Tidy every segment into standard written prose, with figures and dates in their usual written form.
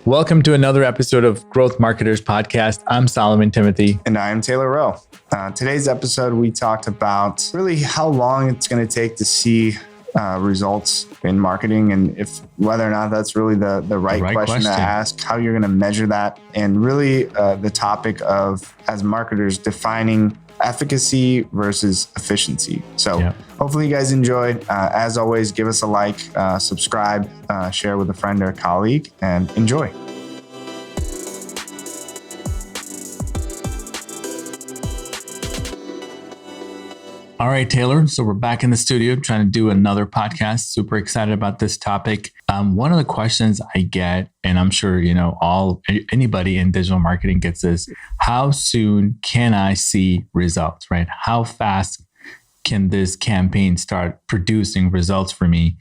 Welcome to another episode of Growth Marketers Podcast. I'm Solomon Timothy. And I'm Taylor Rowe. Today's episode, we talked about really how long it's going to take to see results in marketing, and if whether or not that's really the right question to ask, how you're going to measure that, and really the topic of, as marketers, defining efficacy versus efficiency. So hopefully you guys enjoyed. As always, give us a like, subscribe, share with a friend or a colleague, and enjoy. All right, Taylor. So we're back in the studio trying to do another podcast. Super excited about this topic. One of the questions I get, and I'm sure anybody in digital marketing gets this: how soon can I see results? Right? How fast can this campaign start producing results for me?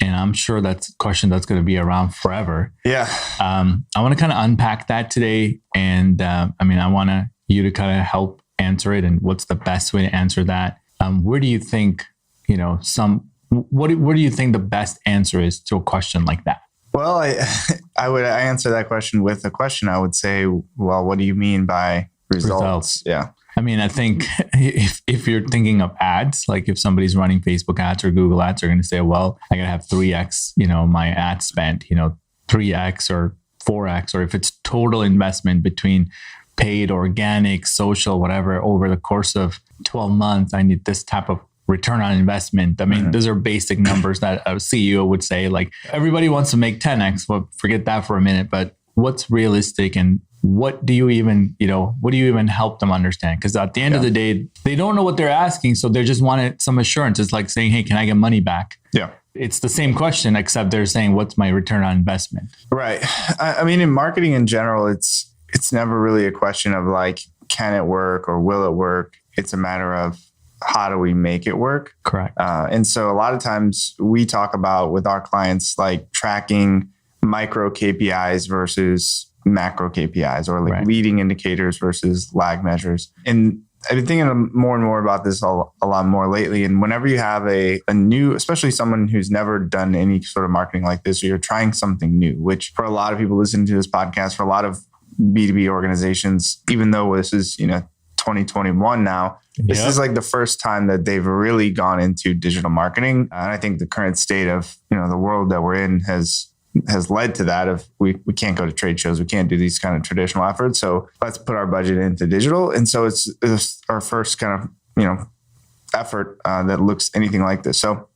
And I'm sure that's a question that's going to be around forever. Yeah. I want to kind of unpack that today, and I want you to kind of help answer it. And what's the best way to answer that? Where do you think, what do you think the best answer is to a question like that? Well, I answer that question with a question. I would say, well, what do you mean by results? Yeah. I think if you're thinking of ads, like if somebody's running Facebook ads or Google ads, they're going to say, well, I got to have 3x, my ad spend, 3x or 4x, or if it's total investment between paid, organic, social, whatever, over the course of 12 months, I need this type of return on investment. Those are basic numbers that a CEO would say. Like, everybody wants to make 10x. Well, forget that for a minute. But what's realistic, and what do you even help them understand? Because at the end of the day, they don't know what they're asking. So they just wanted some assurance. It's like saying, hey, can I get money back? Yeah. It's the same question, except they're saying, what's my return on investment? Right. In marketing in general, it's never really a question of like, can it work or will it work? It's a matter of, how do we make it work? Correct. And so a lot of times we talk about with our clients, like tracking micro KPIs versus macro KPIs, or like leading indicators versus lag measures. And I've been thinking more and more about this a lot more lately. And whenever you have a new, especially someone who's never done any sort of marketing like this, or you're trying something new, which for a lot of people listening to this podcast, for a lot of B2B organizations, even though this is, 2021 now, this is like the first time that they've really gone into digital marketing. And I think the current state of, the world that we're in has led to that of we can't go to trade shows. We can't do these kind of traditional efforts. So let's put our budget into digital. And so it's our first kind of, effort that looks anything like this. So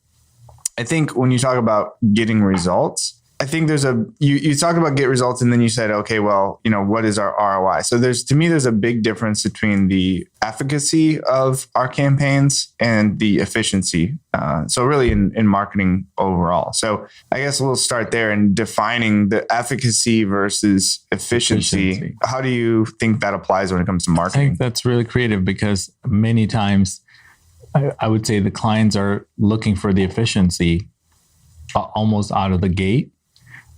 I think when you talk about getting results, I think there's you talk about get results, and then you said, okay, well, what is our ROI? So there's a big difference between the efficacy of our campaigns and the efficiency. So really in marketing overall. So I guess we'll start there in defining the efficacy versus efficiency. How do you think that applies when it comes to marketing? I think that's really creative, because many times I would say the clients are looking for the efficiency almost out of the gate,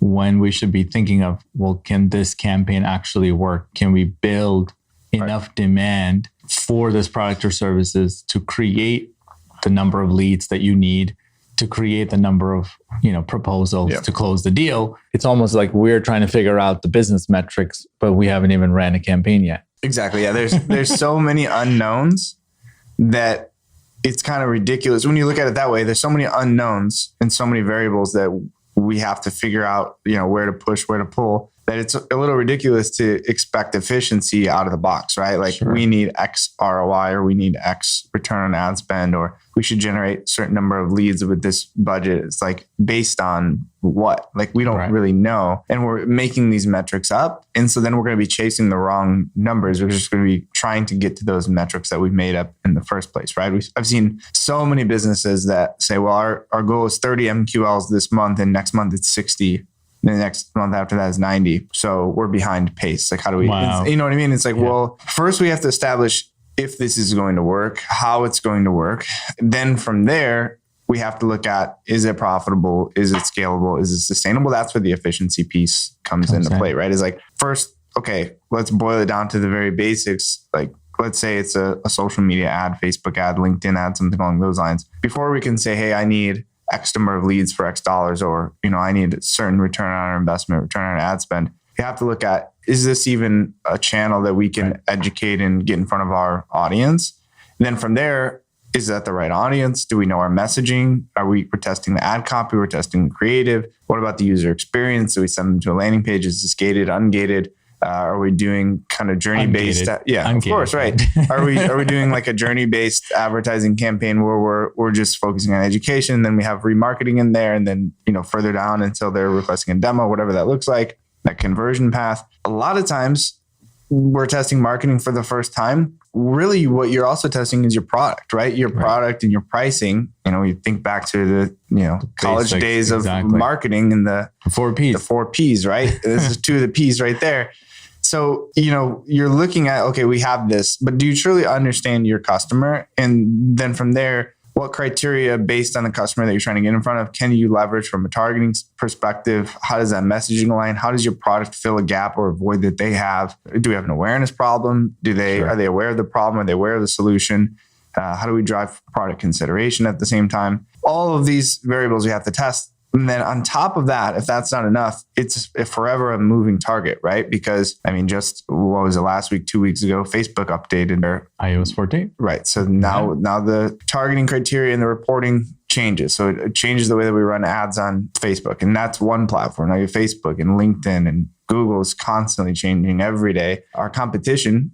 when we should be thinking of, well, can this campaign actually work? Can we build enough demand for this product or services to create the number of leads that you need, to create the number of, proposals to close the deal? It's almost like we're trying to figure out the business metrics, but we haven't even ran a campaign yet. Exactly. Yeah. There's so many unknowns that it's kind of ridiculous. When you look at it that way, there's so many unknowns and so many variables that we have to figure out, where to push, where to pull, that it's a little ridiculous to expect efficiency out of the box, right? Like we need X ROI, or we need X return on ad spend, or we should generate a certain number of leads with this budget. It's like, based on what? Like, we don't really know. And we're making these metrics up. And so then we're going to be chasing the wrong numbers. We're just going to be trying to get to those metrics that we've made up in the first place, right? I've seen so many businesses that say, well, our goal is 30 MQLs this month, and next month it's 60. The next month after that is 90. So we're behind pace. Like, how do we, you know what I mean? It's like, well, first we have to establish if this is going to work, how it's going to work. Then from there, we have to look at, is it profitable? Is it scalable? Is it sustainable? That's where the efficiency piece comes into play, right? It's like, first, okay, let's boil it down to the very basics. Like, let's say it's a social media ad, Facebook ad, LinkedIn ad, something along those lines. Before we can say, hey, I need X number of leads for X dollars, or, I need a certain return on our investment, return on ad spend, you have to look at, is this even a channel that we can educate and get in front of our audience? And then from there, is that the right audience? Do we know our messaging? We're testing the ad copy? We're testing creative. What about the user experience? Do we send them to a landing page? Is this gated, ungated? Are we doing kind of journey-based? Yeah, ungated, of course, right. Are we doing like a journey-based advertising campaign where we're just focusing on education? Then we have remarketing in there, and then further down until they're requesting a demo, whatever that looks like, that conversion path. A lot of times we're testing marketing for the first time. Really, what you're also testing is your product, right? Your product and your pricing. You think back to the college basics, days of marketing and the 4 Ps. The 4 Ps, right? This is 2 of the Ps right there. So, you're looking at, okay, we have this, but do you truly understand your customer? And then from there, what criteria based on the customer that you're trying to get in front of can you leverage from a targeting perspective? How does that messaging align? How does your product fill a gap or a void that they have? Do we have an awareness problem? Are they aware of the problem? Are they aware of the solution? How do we drive product consideration at the same time? All of these variables we have to test. And then on top of that, if that's not enough, it's forever a moving target, right? Because just what was it last week, 2 weeks ago, Facebook updated their iOS 14. Right. So now the targeting criteria and the reporting changes. So it changes the way that we run ads on Facebook. And that's one platform. Now you have Facebook and LinkedIn and Google is constantly changing every day. Our competition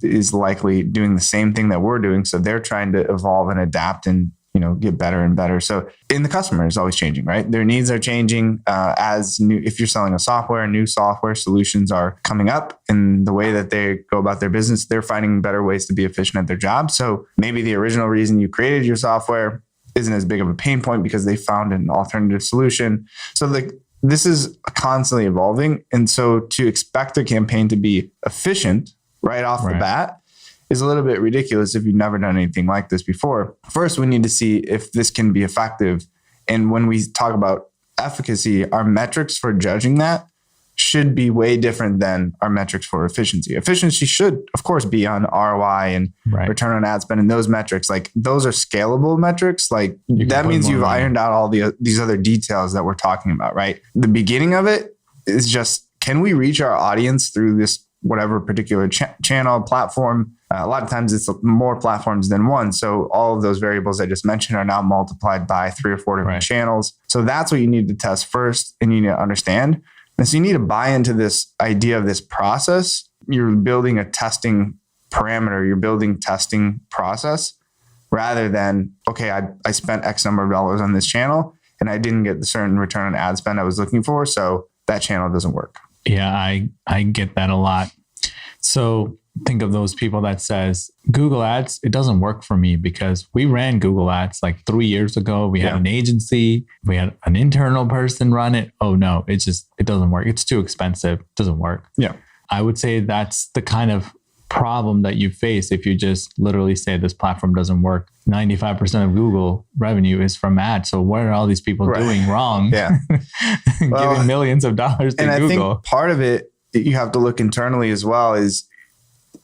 is likely doing the same thing that we're doing. So they're trying to evolve and adapt and get better and better. So the customer is always changing, right? Their needs are changing if you're selling a software, new software solutions are coming up in the way that they go about their business. They're finding better ways to be efficient at their job. So maybe the original reason you created your software isn't as big of a pain point because they found an alternative solution. So this is constantly evolving. And so to expect a campaign to be efficient right off the bat is a little bit ridiculous if you've never done anything like this before. First, we need to see if this can be effective. And when we talk about efficacy, our metrics for judging that should be way different than our metrics for efficiency. Efficiency should, of course, be on ROI and return on ad spend and those metrics. Like those are scalable metrics. Like that means you've ironed out all these other details that we're talking about, right? The beginning of it is just, can we reach our audience through this whatever particular channel, platform? A lot of times it's more platforms than one. So all of those variables I just mentioned are now multiplied by 3 or 4 different channels. So that's what you need to test first and you need to understand. And so you need to buy into this idea of this process. You're building a testing parameter. You're building testing process rather than, okay, I spent X number of dollars on this channel and I didn't get the certain return on ad spend I was looking for. So that channel doesn't work. Yeah, I get that a lot. So think of those people that says Google Ads, it doesn't work for me because we ran Google Ads like 3 years ago. We had an agency, we had an internal person run it. Oh no, it doesn't work. It's too expensive. It doesn't work. Yeah. I would say that's the kind of problem that you face if you just literally say this platform doesn't work. 95% of Google revenue is from ads. So what are all these people doing wrong? Yeah. Giving millions of dollars to Google. I think part of it you have to look internally as well is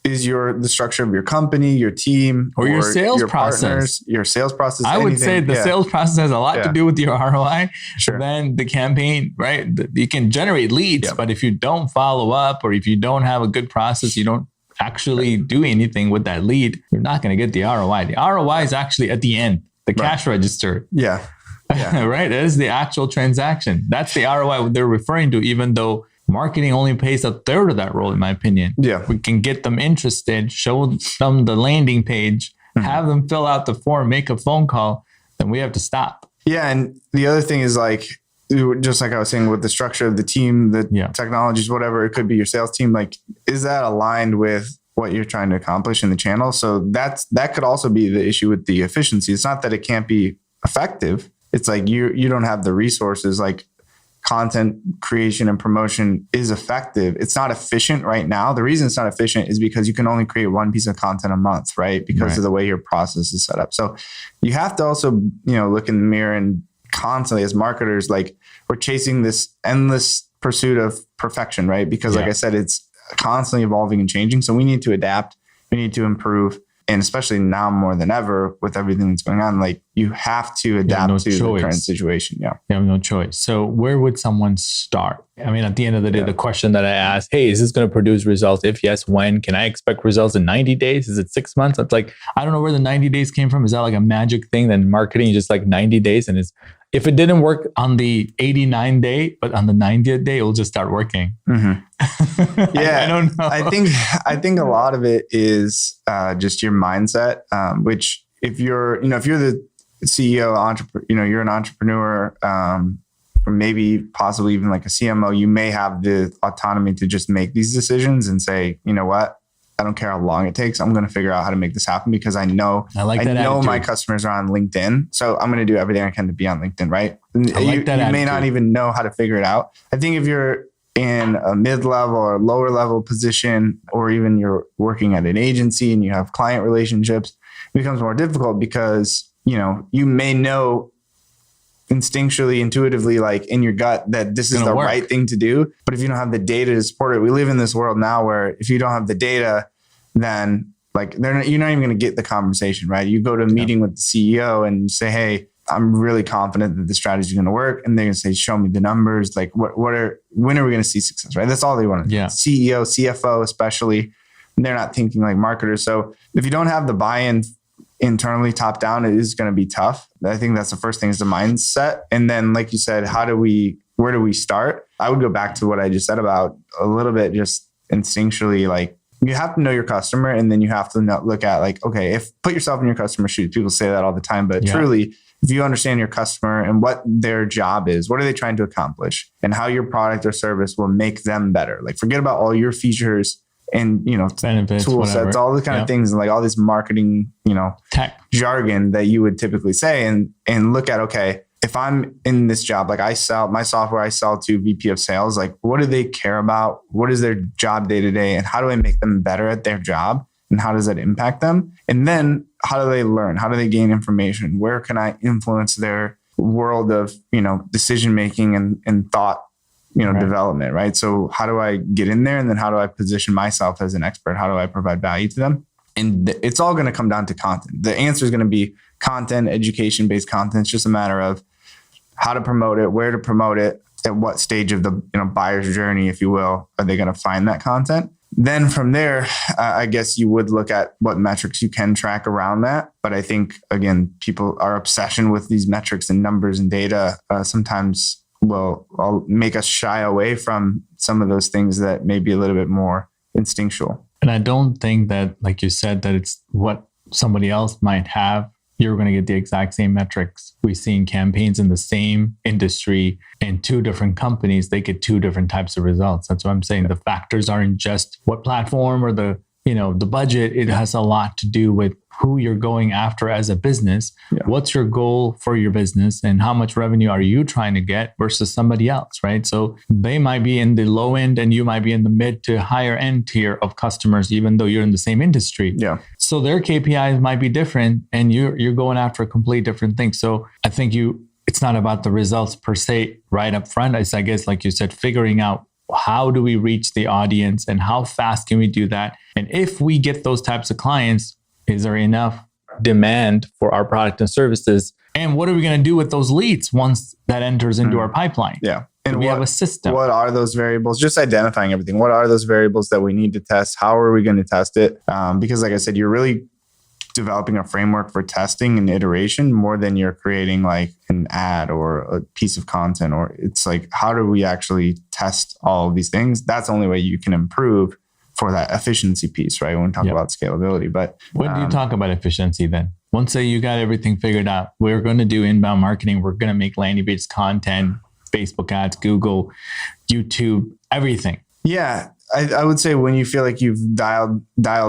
the structure of your company, your team, or your sales process, partners, your sales process. I would say the sales process has a lot to do with your ROI Sure. than the campaign, right? You can generate leads, but if you don't follow up or if you don't have a good process, you don't actually do anything with that lead, you're not going to get the ROI. The ROI is actually at the end, the cash register. Yeah. Right? That is the actual transaction. That's the ROI they're referring to, even though marketing only pays a third of that role, in my opinion. Yeah. We can get them interested, show them the landing page, have them fill out the form, make a phone call, then we have to stop. Yeah. And the other thing is like, just like I was saying with the structure of the team, the technologies, whatever, it could be your sales team. Like, is that aligned with what you're trying to accomplish in the channel? So that could also be the issue with the efficiency. It's not that it can't be effective. It's like you don't have the resources. Like content creation and promotion is effective. It's not efficient right now. The reason it's not efficient is because you can only create one piece of content a month, right? Because of the way your process is set up. So you have to also, look in the mirror and constantly as marketers, like we're chasing this endless pursuit of perfection, right? Because like I said, it's constantly evolving and changing. So we need to adapt. We need to improve. And especially now more than ever with everything that's going on, like you have to adapt to the current situation. Yeah. You have no choice. So where would someone start? I mean, at the end of the day, the question that I asked, hey, is this going to produce results? If yes, when? Can I expect results in 90 days? Is it 6 months? It's like, I don't know where the 90 days came from. Is that like a magic thing? Then marketing is just like 90 days. And if it didn't work on the 89th day, but on the 90th day, it will just start working. Mm-hmm. Yeah. I don't know. I think a lot of it is just your mindset, which if you're the CEO, entrepreneur, you're an entrepreneur, or maybe possibly even like a CMO, you may have the autonomy to just make these decisions and say, you know what, I don't care how long it takes. I'm going to figure out how to make this happen because I know my customers are on LinkedIn. So I'm going to do everything I can to be on LinkedIn, right? You may not even know how to figure it out. I think if you're in a mid-level or lower level position, or even you're working at an agency and you have client relationships, it becomes more difficult because, you may know instinctually, intuitively, like in your gut that this is the right thing to do. But if you don't have the data to support it, we live in this world now where if you don't have the data, then like you're not even going to get the conversation, right? You go to a meeting with the CEO and you say, hey, I'm really confident that the strategy is going to work. And they're going to say, show me the numbers. Like when are we going to see success, right? That's all they want to do. CEO, CFO, especially, they're not thinking like marketers. So if you don't have the buy-in internally top down, it is going to be tough. I think that's the first thing is the mindset. And then, like you said, where do we start? I would go back to what I just said about a little bit, just instinctually, like you have to know your customer, and then you have to look at like, okay, put yourself in your customer's shoes. People say that all the time, but truly, if you understand your customer and what their job is, what are they trying to accomplish, and how your product or service will make them better. Like forget about all your features and, benefits, tool sets, all the kind of things, like all this marketing, tech jargon that you would typically say, and look at, okay, if I'm in this job, like I sell my software, I sell to VP of sales, like what do they care about? What is their job day to day? And how do I make them better at their job? And how does that impact them? And then how do they learn? How do they gain information? Where can I influence their world of, decision-making and thought, development, right? So how do I get in there? And then how do I position myself as an expert? How do I provide value to them? And it's all going to come down to content. The answer is going to be content, education-based content. It's just a matter of how to promote it, where to promote it, at what stage of the buyer's journey, if you will, are they going to find that content? Then from there, I guess you would look at what metrics you can track around that. But I think, again, our obsession with these metrics and numbers and data sometimes will make us shy away from some of those things that may be a little bit more instinctual. And I don't think that, like you said, that it's what somebody else might have. You're going to get the exact same metrics. We see in campaigns in the same industry in two different companies, they get two different types of results. That's what I'm saying. The factors aren't just what platform or the budget. It has a lot to do with who you're going after as a business. Yeah. What's your goal for your business and how much revenue are you trying to get versus somebody else, right? So they might be in the low end and you might be in the mid to higher end tier of customers, even though you're in the same industry. Yeah. So their KPIs might be different and you're going after a complete different thing. So I think it's not about the results per se right up front. It's, I guess, like you said, figuring out how do we reach the audience and how fast can we do that? And if we get those types of clients, is there enough demand for our product and services? And what are we going to do with those leads once that enters into our pipeline? Yeah. And we have a system. What are those variables? Just identifying everything. What are those variables that we need to test? How are we going to test it? Because like I said, you're really developing a framework for testing and iteration more than you're creating like an ad or a piece of content, or it's like, how do we actually test all of these things? That's the only way you can improve for that efficiency piece, right? When we talk about scalability. But when do you talk about efficiency then? Once say you got everything figured out, we're going to do inbound marketing. We're going to make landing-based content, Facebook ads, Google, YouTube, everything. Yeah. I would say when you feel like you've dialed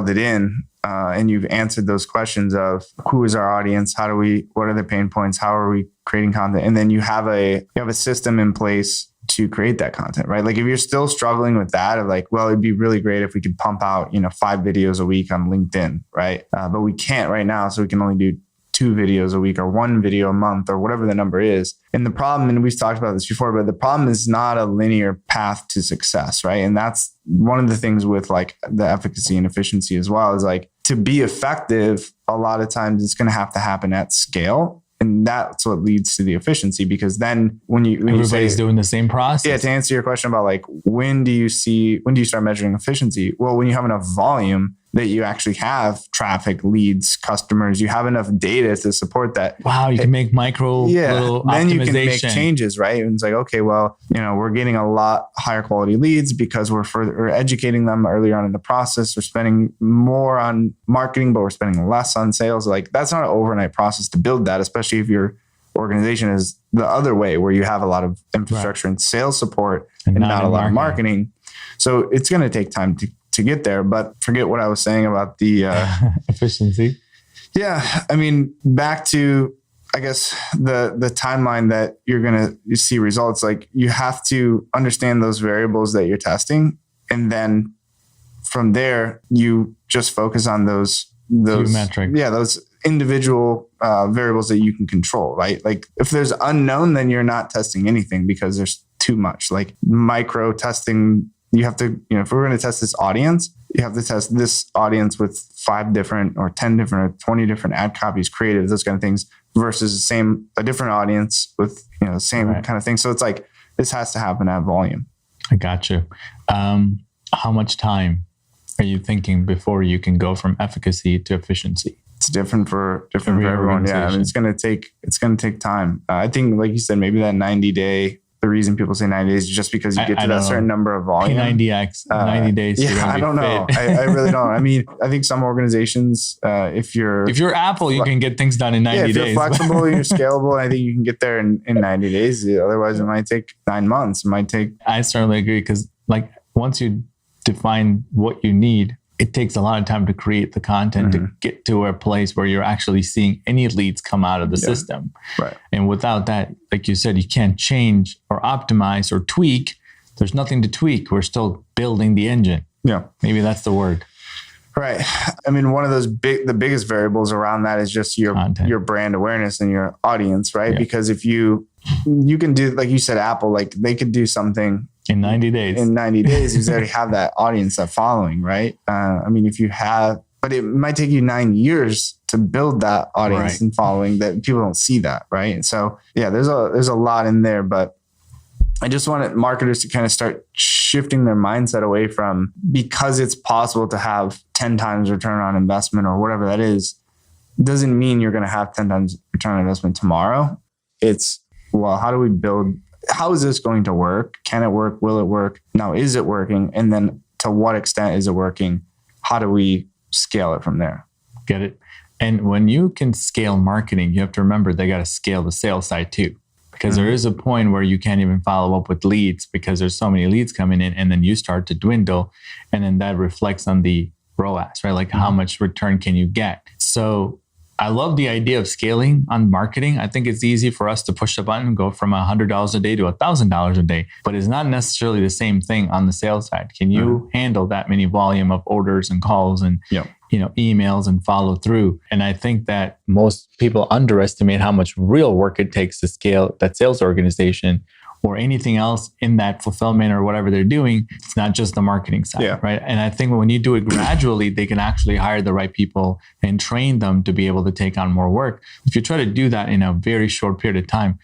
it in, and you've answered those questions of who is our audience, what are the pain points, how are we creating content, and then you have a system in place to create that content, right? Like if you're still struggling with that, of like, well, it'd be really great if we could pump out 5 videos a week on LinkedIn, right? But we can't right now, so we can only do 2 videos a week or 1 video a month or whatever the number is. And the problem, and we've talked about this before, but the problem is not a linear path to success, right? And that's one of the things with like the efficacy and efficiency as well, is like to be effective, a lot of times it's going to have to happen at scale. And that's what leads to the efficiency, because then when everybody's doing the same process. Yeah. To answer your question about like, when do you start measuring efficiency? Well, when you have enough volume that you actually have traffic, leads, customers, you have enough data to support that. Wow. You can make little then you can make optimization. changes, right? And it's like, okay, well, we're getting a lot higher quality leads because we're educating them earlier on in the process. We're spending more on marketing, but we're spending less on sales. Like that's not an overnight process to build that, especially if your organization is the other way, where you have a lot of infrastructure and sales support and not a lot of marketing. So it's going to take time to get there. But forget what I was saying about the efficiency. Yeah. I mean, back to, I guess, the timeline that you're going to see results. Like you have to understand those variables that you're testing. And then from there, you just focus on those metrics. Yeah, those individual variables that you can control, right? Like if there's unknown, then you're not testing anything because there's too much. Like micro testing, you have to, if we're going to test this audience, you have to test this audience with 5 different or 10 different or 20 different ad copies, creative, those kind of things, versus a different audience with, the same kind of thing. So it's like, this has to happen at volume. I got you. How much time are you thinking before you can go from efficacy to efficiency? It's different for everyone. Yeah. I mean, it's going to take time. I think, like you said, maybe that 90-day, the reason people say 90 days is just because you get to that certain number of volume. 90x, 90 days. Yeah, I don't know. I really don't. I mean, I think some organizations, if you're Apple, you can get things done in 90 days. If you're flexible, you're scalable, I think you can get there in 90 days. Otherwise, it might take 9 months. It might take. I certainly agree, because like once you define what you need, it takes a lot of time to create the content to get to a place where you're actually seeing any leads come out of the system. Right. And without that, like you said, you can't change or optimize or tweak. There's nothing to tweak. We're still building the engine. Yeah. Maybe that's the word. Right. I mean, one of those the biggest variables around that is just your brand awareness and your audience, right? Yeah. Because if you can do, like you said, Apple, like they could do something in 90 days. In 90 days, you already have that audience, that following, right? I mean, but it might take you 9 years to build that audience and following, that people don't see that, right? And so, yeah, there's a lot in there, but I just wanted marketers to kind of start shifting their mindset away from, because it's possible to have 10 times return on investment or whatever that is, doesn't mean you're going to have 10 times return on investment tomorrow. It's, well, how is this going to work? Can it work? Will it work? Now, is it working? And then to what extent is it working? How do we scale it from there? Get it? And when you can scale marketing, you have to remember they got to scale the sales side too. Because there is a point where you can't even follow up with leads because there's so many leads coming in, and then you start to dwindle. And then that reflects on the ROAS, right? Like how much return can you get? So I love the idea of scaling on marketing. I think it's easy for us to push the button and go from $100 a day to $1,000 a day, but it's not necessarily the same thing on the sales side. Can you handle that many volume of orders and calls and emails and follow through? And I think that most people underestimate how much real work it takes to scale that sales organization or anything else in that fulfillment or whatever they're doing. It's not just the marketing side, right? And I think when you do it gradually, they can actually hire the right people and train them to be able to take on more work. If you try to do that in a very short period of time,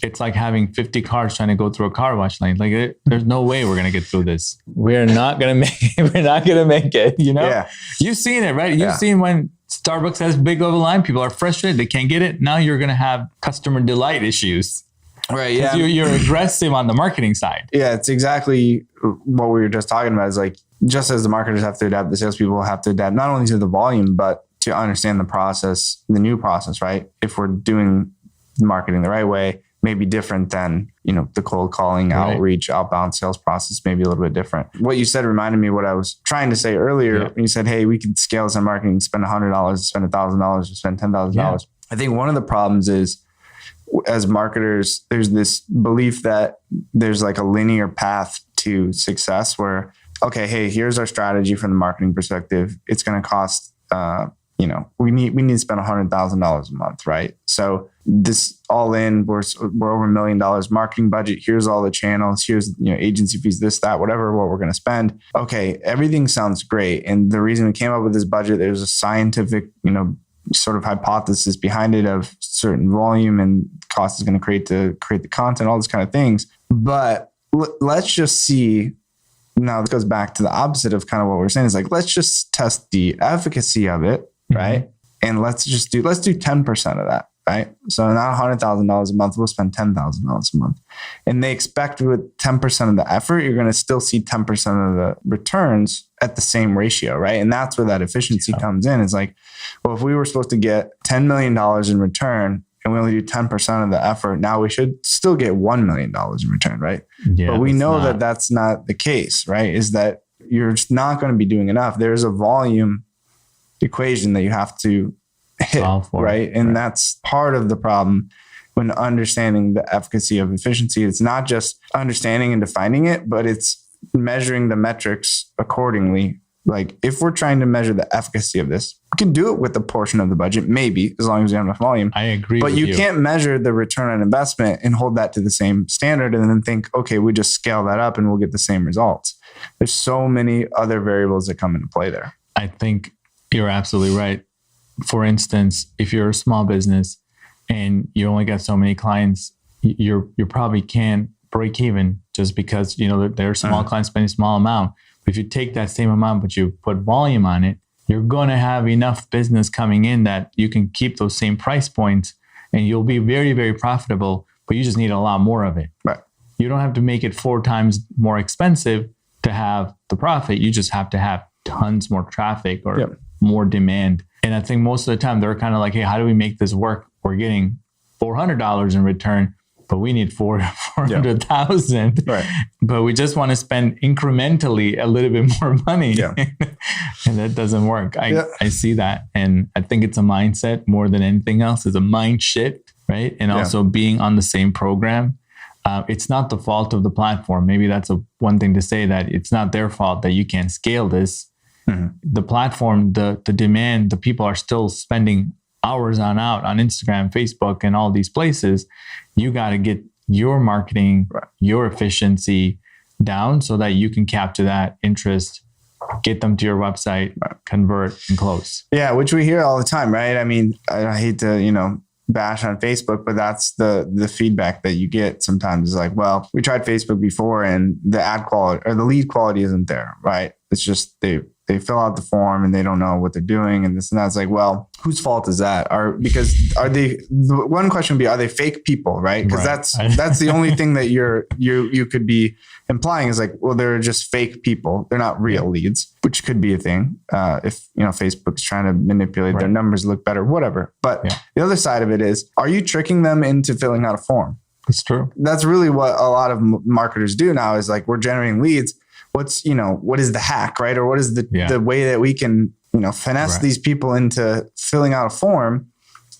it's like having 50 cars trying to go through a car wash lane. Like there's no way we're going to get through this. We're not going to make it. We're not going to make it, Yeah. You've seen it, right? You've seen when Starbucks has big of a line, people are frustrated. They can't get it. Now you're going to have customer delight issues. Right. Yeah. You're aggressive on the marketing side. Yeah. It's exactly what we were just talking about. Is like, just as the marketers have to adapt, the salespeople have to adapt not only to the volume, but to understand the process, the new process, right? If we're doing marketing the right way, maybe different than, the cold calling, outreach, outbound sales process, maybe a little bit different. What you said reminded me of what I was trying to say earlier. When you said, hey, we could scale this on marketing, spend $100, spend $1,000, spend $10,000. Yeah. I think one of the problems is, as marketers, there's this belief that there's like a linear path to success where, okay, hey, here's our strategy from the marketing perspective. It's going to cost we need to spend $100,000 a month, right? So this all in, we're over $1 million marketing budget. Here's all the channels. Here's, agency fees, this, that, whatever, what we're going to spend. Okay. Everything sounds great. And the reason we came up with this budget, there's a scientific, sort of hypothesis behind it of certain volume and cost is going to create the content, all these kind of things. But let's just see. Now this goes back to the opposite of kind of what we're saying is like, let's just test the efficacy of it. Right. And let's do 10% of that. Right. So not $100,000 a month, we'll spend $10,000 a month. And they expect with 10% of the effort, you're going to still see 10% of the returns at the same ratio. Right. And that's where that efficiency comes in. It's like, well, if we were supposed to get $10 million in return and we only do 10% of the effort, now we should still get $1 million in return. Right. Yeah, but we know that that's not the case. Right. Is that you're just not going to be doing enough. There's a volume equation that you have to hit, right? And that's part of the problem when understanding the efficacy of efficiency. It's not just understanding and defining it, but it's measuring the metrics accordingly. Like if we're trying to measure the efficacy of this, we can do it with a portion of the budget, maybe, as long as we have enough volume. I agree. But you can't measure the return on investment and hold that to the same standard and then think, okay, we just scale that up and we'll get the same results. There's so many other variables that come into play there. I think you're absolutely right. For instance, if you're a small business and you only got so many clients, you probably can't break even just because, they're small clients spending a small amount. But if you take that same amount, but you put volume on it, you're going to have enough business coming in that you can keep those same price points and you'll be very, very profitable, but you just need a lot more of it. Right. You don't have to make it 4 times more expensive to have the profit. You just have to have tons more traffic or more demand. And I think most of the time they're kind of like, hey, how do we make this work? We're getting $400 in return, but we need 400,000. Right. But we just want to spend incrementally a little bit more money. Yeah. And that doesn't work. I see that. And I think it's a mindset more than anything else. It's a mind shift, right? And also being on the same program. It's not the fault of the platform. Maybe that's one thing to say, that it's not their fault that you can't scale this. Mm-hmm. The platform, the demand, the people are still spending hours on Instagram, Facebook, and all these places. You got to get your marketing, your efficiency down so that you can capture that interest, get them to your website, convert, and close. Yeah, which we hear all the time, right? I mean, I hate to, bash on Facebook, but that's the feedback that you get sometimes is like, well, we tried Facebook before and the ad quality or the lead quality isn't there, right? It's just they fill out the form and they don't know what they're doing and this and that. It's like, well, whose fault is that? The one question would be, are they fake people, right? Because that's the only thing that you could be implying is like, well, they're just fake people. They're not real leads, which could be a thing. If Facebook's trying to manipulate their numbers, look better, whatever. But the other side of it is, are you tricking them into filling out a form? That's true. That's really what a lot of marketers do now is like, we're generating leads. What is the hack, right? Or what is the way that we can, finesse these people into filling out a form?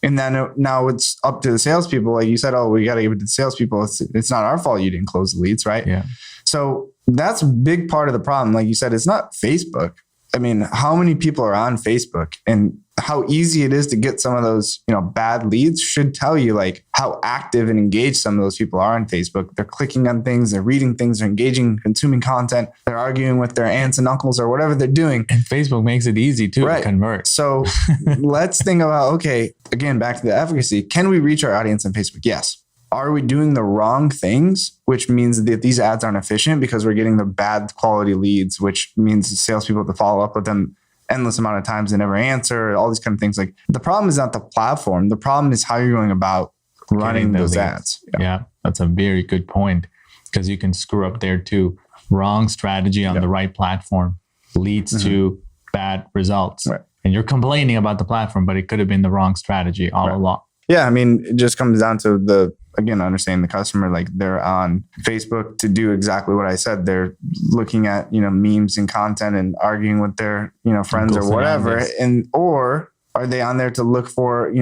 And then now it's up to the salespeople. Like you said, oh, we got to give it to the salespeople. It's not our fault you didn't close the leads, right? Yeah. So that's a big part of the problem. Like you said, it's not Facebook. I mean, how many people are on Facebook and how easy it is to get some of those, bad leads should tell you like how active and engaged some of those people are on Facebook. They're clicking on things, they're reading things, they're engaging, consuming content, they're arguing with their aunts and uncles or whatever they're doing. And Facebook makes it easy too to convert. So let's think about, okay, again, back to the efficacy. Can we reach our audience on Facebook? Yes. Are we doing the wrong things, which means that these ads aren't efficient because we're getting the bad quality leads, which means the salespeople have to follow up with them endless amount of times and never answer, all these kind of things. Like the problem is not the platform. The problem is how you're going about running those ads. Yeah, that's a very good point because you can screw up there too. Wrong strategy on the right platform leads to bad results. Right. And you're complaining about the platform, but it could have been the wrong strategy all along. Yeah, I mean, it just comes down to understanding the customer. Like they're on Facebook to do exactly what I said. They're looking at, memes and content and arguing with their, friends or whatever. Or are they on there to look for,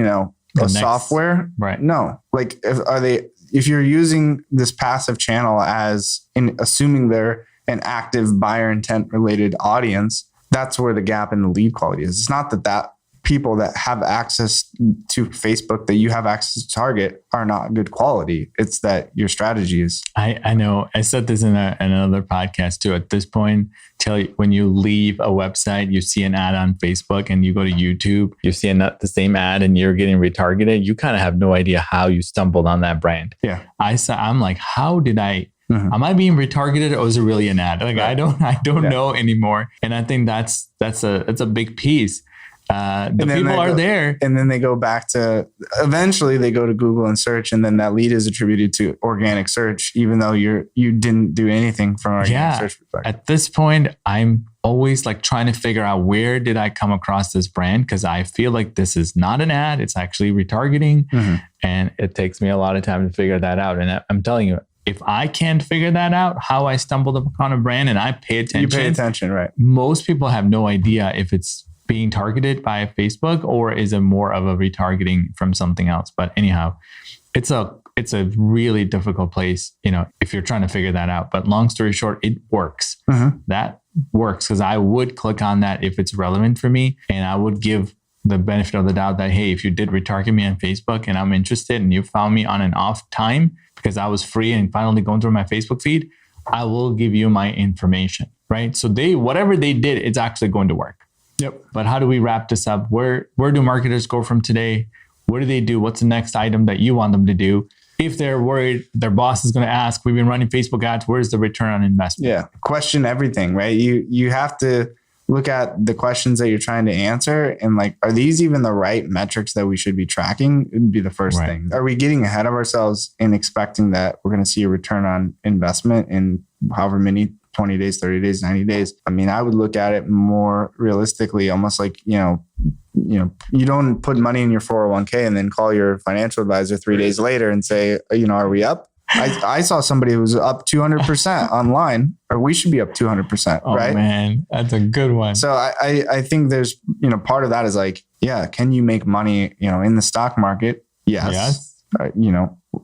software? Right. No. Like if you're using this passive channel as in assuming they're an active buyer intent related audience, that's where the gap in the lead quality is. It's not that people that have access to Facebook, that you have access to target, are not good quality. It's that your strategy is. I know. I said this in another podcast too. At this point, when you leave a website, you see an ad on Facebook and you go to YouTube, you see the same ad and you're getting retargeted. You kind of have no idea how you stumbled on that brand. Yeah. I'm like, how did am I being retargeted, or is it really an ad? Like, right. I don't know anymore. And I think that's a big piece. The people are there. And then they go back to, eventually they go to Google and search, and then that lead is attributed to organic search, even though you didn't do anything from organic search perspective. At this point, I'm always like trying to figure out, where did I come across this brand? Because I feel like this is not an ad, it's actually retargeting. And it takes me a lot of time to figure that out. And I'm telling you, if I can't figure that out, how I stumbled upon a brand and I pay attention. You pay attention, right? Most people have no idea if it's being targeted by Facebook or is it more of a retargeting from something else. But anyhow, it's a really difficult place, if you're trying to figure that out. But long story short, it works. That works because I would click on that if it's relevant for me, and I would give the benefit of the doubt that, hey, if you did retarget me on Facebook and I'm interested and you found me on an off time because I was free and finally going through my Facebook feed, I will give you my information, right? So whatever they did, it's actually going to work. Yep. But how do we wrap this up? Where do marketers go from today? What do they do? What's the next item that you want them to do? If they're worried their boss is going to ask, we've been running Facebook ads, where's the return on investment? Yeah. Question everything, right? You have to look at the questions that you're trying to answer and like, are these even the right metrics that we should be tracking? It would be the first thing. Are we getting ahead of ourselves in expecting that we're going to see a return on investment in however many 20 days, 30 days, 90 days? I mean, I would look at it more realistically, almost like, you don't put money in your 401k and then call your financial advisor 3 days later and say, are we up? I saw somebody who was up 200% online, or we should be up 200%, right? Oh man, that's a good one. So I think there's, part of that is like, yeah, can you make money, in the stock market? Yes.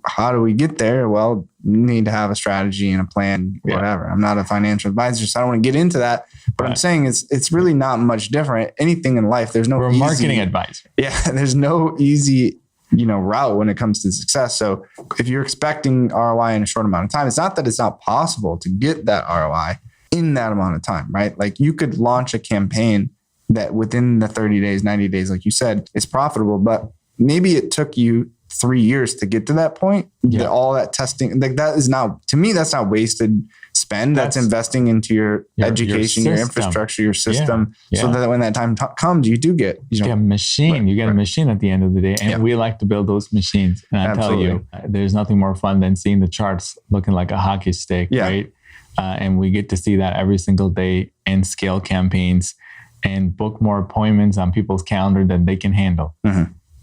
How do we get there? Well, you need to have a strategy and a plan, whatever. I'm not a financial advisor, so I don't want to get into that. But I'm saying it's really not much different. Anything in life, there's no We're a marketing advisor. Yeah, there's no easy, route when it comes to success. So if you're expecting ROI in a short amount of time, it's not that it's not possible to get that ROI in that amount of time, right? Like you could launch a campaign that within the 30 days, 90 days, like you said, is profitable, but maybe it took you 3 years to get to that point. All that testing, like that is not, to me, that's not wasted spend. That's investing into your education, your infrastructure, your system, so that when that time comes, you do get, you get a machine. You get a machine at the end of the day, and we like to build those machines. And I tell you, there's nothing more fun than seeing the charts looking like a hockey stick, right? And we get to see that every single day and scale campaigns and book more appointments on people's calendar than they can handle.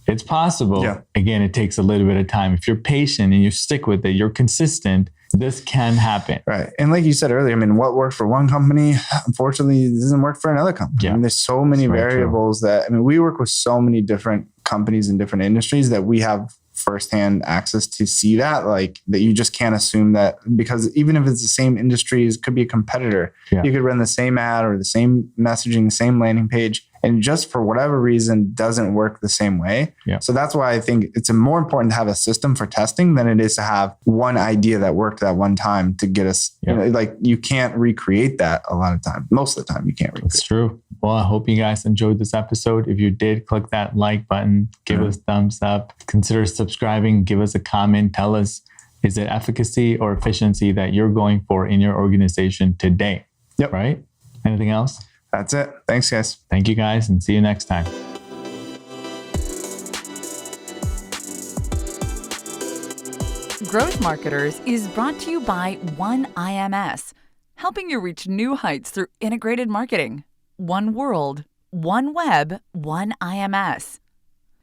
It's possible. Again, it takes a little bit of time. If you're patient and you stick with it, you're consistent, this can happen. Right. And like you said earlier, I mean, what worked for one company, unfortunately, doesn't work for another company. I mean, there's so many variables we work with so many different companies in different industries that we have firsthand access to see that, like that you just can't assume that, because even if it's the same industry, it could be a competitor. You could run the same ad or the same messaging, the same landing page, and just for whatever reason doesn't work the same way. So that's why I think it's more important to have a system for testing than it is to have one idea that worked that one time to get us, like you can't recreate that a lot of time. Most of the time you can't recreate. It's true. Well, I hope you guys enjoyed this episode. If you did, click that like button, give us a thumbs up, consider subscribing, give us a comment, tell us, is it efficacy or efficiency that you're going for in your organization today? Right? Anything else? That's it. Thanks, guys. Thank you, guys, and see you next time. Growth Marketers is brought to you by One IMS, helping you reach new heights through integrated marketing. One world, one web, one IMS.